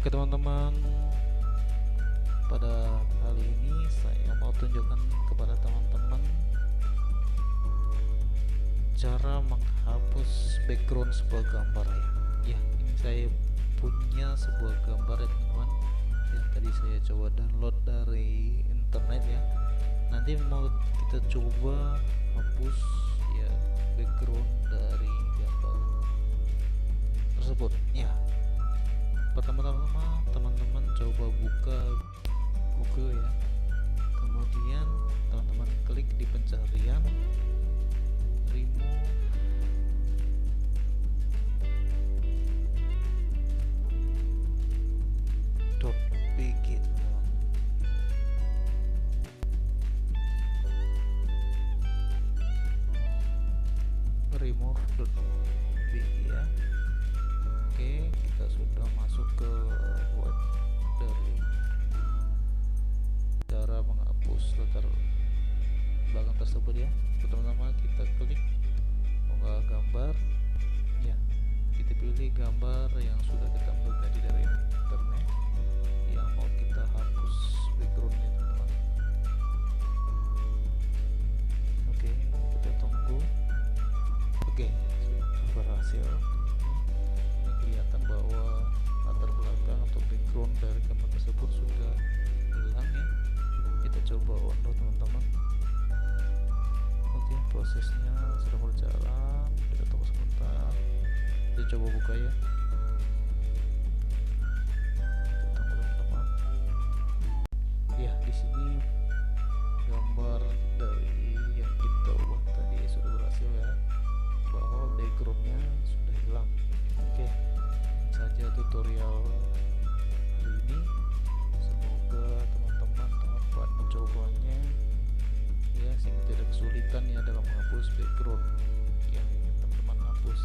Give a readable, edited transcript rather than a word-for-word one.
Oke teman-teman, pada kali ini saya mau tunjukkan kepada teman-teman cara menghapus background sebuah gambar ya. Ya, ini saya punya sebuah gambar ya teman-teman, yang tadi saya coba download dari internet ya. Nanti mau kita coba hapus ya background dari gambar tersebut ya. Pertama-tama teman-teman coba buka Google ya, kemudian teman-teman klik di pencarian remove .pg teman-teman. Remove.pg ya. Oke, kita sudah masuk ke web dari cara menghapus latar belakang tersebut ya. Pertama-tama kita klik unggah gambar ya, kita pilih gambar yang sudah kita ambil tadi dari internet yang mau kita hapus backgroundnya teman-teman. Oke, kita tunggu. Oke, sudah berhasil. Ini kelihatan bahwa latar belakang atau background dari gambar tersebut sudah hilang ya. Kita coba unduh teman-teman. Oke, prosesnya sudah berjalan. Kita tunggu sebentar. Kita coba buka ya. Kita tunggu teman-teman. Ya, di sini gambar dari yang kita buat tadi sudah berhasil ya, bahwa backgroundnya sudah hilang. Oke, saja tutorial hari ini. Semoga teman-teman dapat mencobanya ya, sehingga tidak kesulitan ya dalam menghapus background yang ingin teman-teman hapus.